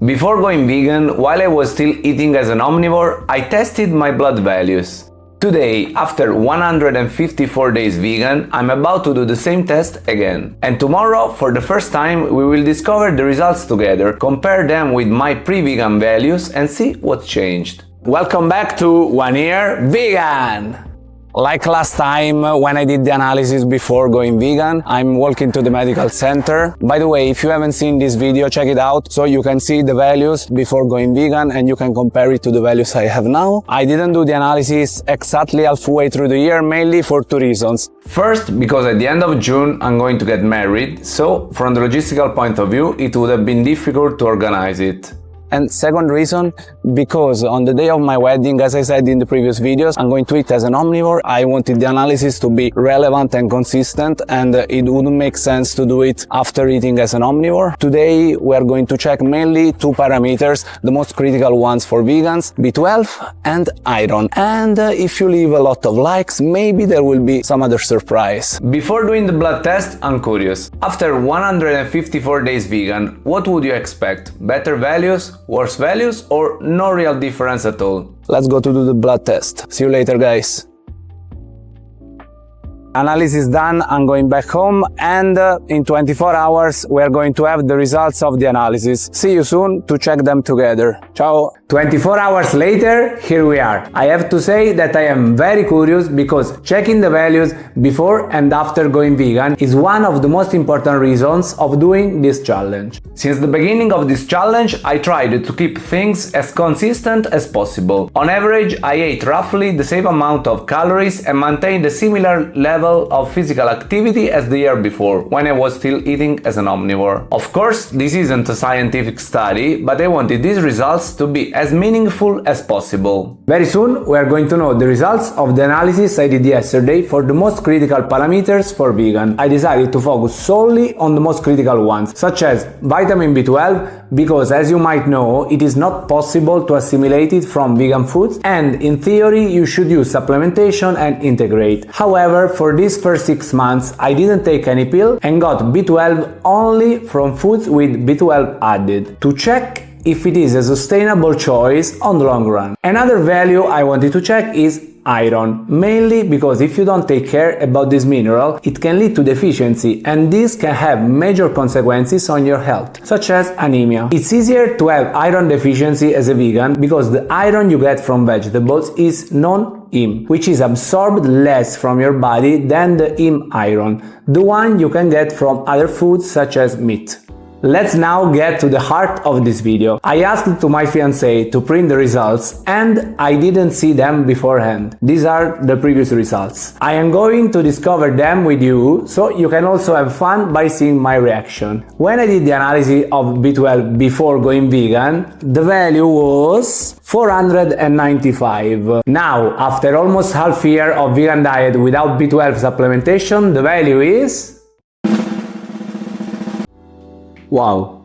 Before going vegan, while I was still eating as an omnivore, I tested my blood values. Today, after 154 days vegan, I'm about to do the same test again. And tomorrow, for the first time, we will discover the results together, compare them with my pre-vegan values and see what changed. Welcome back to 1 Year Vegan! Like last time when I did the analysis before going vegan, I'm walking to the medical center. By the way, if you haven't seen this video, check it out so you can see the values before going vegan and you can compare it to the values I have now. I didn't do the analysis exactly halfway through the year, mainly for two reasons. First, because at the end of June I'm going to get married, so from the logistical point of view it would have been difficult to organize it. And second reason, because on the day of my wedding, as I said in the previous videos, I'm going to eat as an omnivore. I wanted the analysis to be relevant and consistent, and it wouldn't make sense to do it after eating as an omnivore. Today, we are going to check mainly two parameters, the most critical ones for vegans, B12 and iron. And if you leave a lot of likes, maybe there will be some other surprise. Before doing the blood test, I'm curious. After 154 days vegan, what would you expect? Better values? Worse values, or no real difference at all? Let's go to do the blood test. See you later, guys. Analysis done, I'm going back home, and in 24 hours we are going to have the results of the analysis. See you soon to check them together. Ciao! 24 hours later, here we are. I have to say that I am very curious because checking the values before and after going vegan is one of the most important reasons of doing this challenge. Since the beginning of this challenge, I tried to keep things as consistent as possible. On average, I ate roughly the same amount of calories and maintained a similar level of physical activity as the year before, when I was still eating as an omnivore. Of course, this isn't a scientific study, but I wanted these results to be as meaningful as possible. Very soon, we are going to know the results of the analysis I did yesterday for the most critical parameters for vegan. I decided to focus solely on the most critical ones, such as vitamin B12, because as you might know, it is not possible to assimilate it from vegan foods, and in theory, you should use supplementation and integrate. However, for these first 6 months, I didn't take any pill and got B12 only from foods with B12 added, to check if it is a sustainable choice on the long run. Another value I wanted to check is iron, mainly because if you don't take care about this mineral, it can lead to deficiency, and this can have major consequences on your health, such as anemia. It's easier to have iron deficiency as a vegan because the iron you get from vegetables is non-Im, which is absorbed less from your body than the Im iron, the one you can get from other foods such as meat. Let's now get to the heart of this video. I asked to my fiancé to print the results and I didn't see them beforehand. These are the previous results. I am going to discover them with you so you can also have fun by seeing my reaction. When I did the analysis of B12 before going vegan, the value was 495. Now, after almost half a year of vegan diet without B12 supplementation, the value is... wow,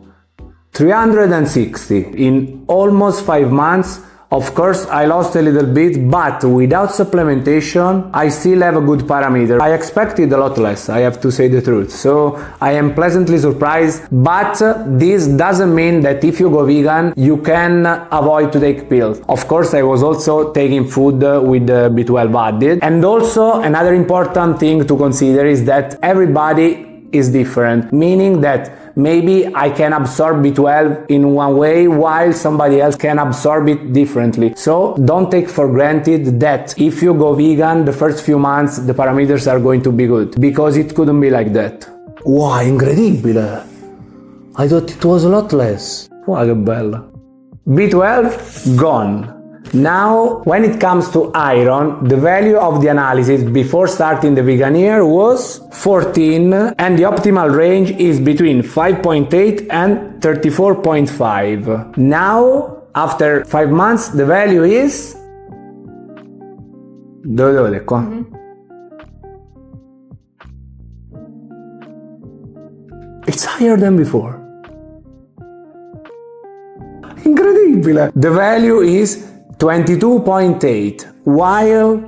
360 in almost 5 months. Of course, I lost a little bit, but without supplementation, I still have a good parameter. I expected a lot less, I have to say the truth. So I am pleasantly surprised, but this doesn't mean that if you go vegan, you can avoid to take pills. Of course, I was also taking food with B12 added. And also another important thing to consider is that everybody is different, meaning that maybe I can absorb B12 in one way while somebody else can absorb it differently. So don't take for granted that if you go vegan the first few months the parameters are going to be good, because it couldn't be like that. Wow, incredibile! I thought it was a lot less. Wow, che bella. B12 gone. Now, when it comes to iron, the value of the analysis before starting the vegan year was 14, and the optimal range is between 5.8 and 34.5. Now, after 5 months, the value is... Dove lo vedete qua? It's higher than before. Incredibile! The value is 22.8, while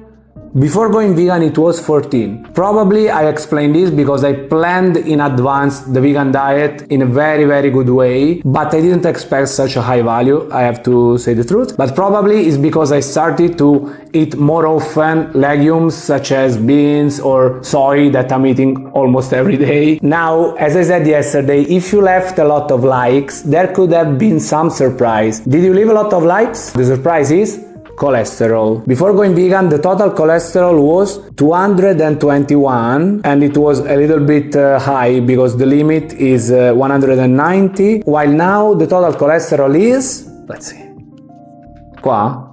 Before going vegan it was 14. Probably I explained this because I planned in advance the vegan diet in a very good way, but I didn't expect such a high value, I have to say the truth. But probably it's because I started to eat more often legumes such as beans or soy that I'm eating almost every day. Now, as I said yesterday, if you left a lot of likes, there could have been some surprise. Did you leave a lot of likes? The surprise is cholesterol. Before going vegan, the total cholesterol was 221 and it was a little bit high because the limit is 190, while now the total cholesterol is, let's see, qua.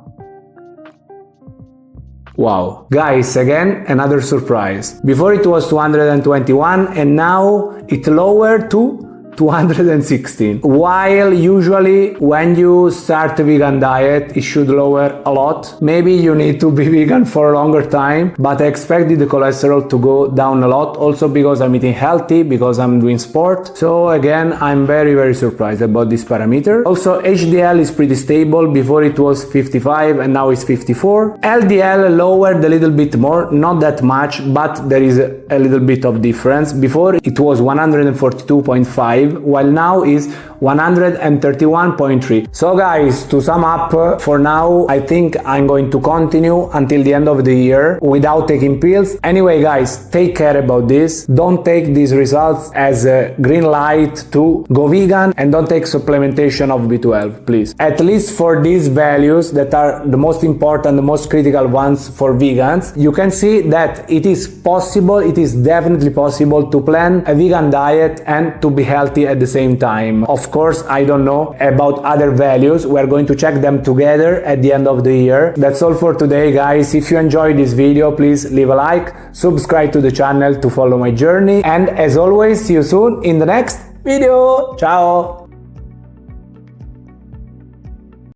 Wow. Guys, again, another surprise. Before it was 221 and now it lowered to 216. While usually when you start a vegan diet it should lower a lot. Maybe you need to be vegan for a longer time, but I expected the cholesterol to go down a lot, also because I'm eating healthy, because I'm doing sport. So again, I'm very surprised about this parameter. Also, HDL is pretty stable. Before it was 55 and now it's 54. LDL lowered a little bit more, not that much, but there is a little bit of difference. Before it was 142.5, while now is 131.3. So guys, to sum up, for now I think I'm going to continue until the end of the year without taking pills. Anyway guys, take care about this. Don't take these results as a green light to go vegan, and don't take supplementation of B12, please. At least for these values that are the most important, the most critical ones for vegans, you can see that it is possible, it is definitely possible to plan a vegan diet and to be healthy at the same time. Of course, I don't know about other values. We're going to check them together at the end of the year. That's all for today, guys. If you enjoyed this video, please leave a like, subscribe to the channel to follow my journey, and as always, see you soon in the next video. Ciao!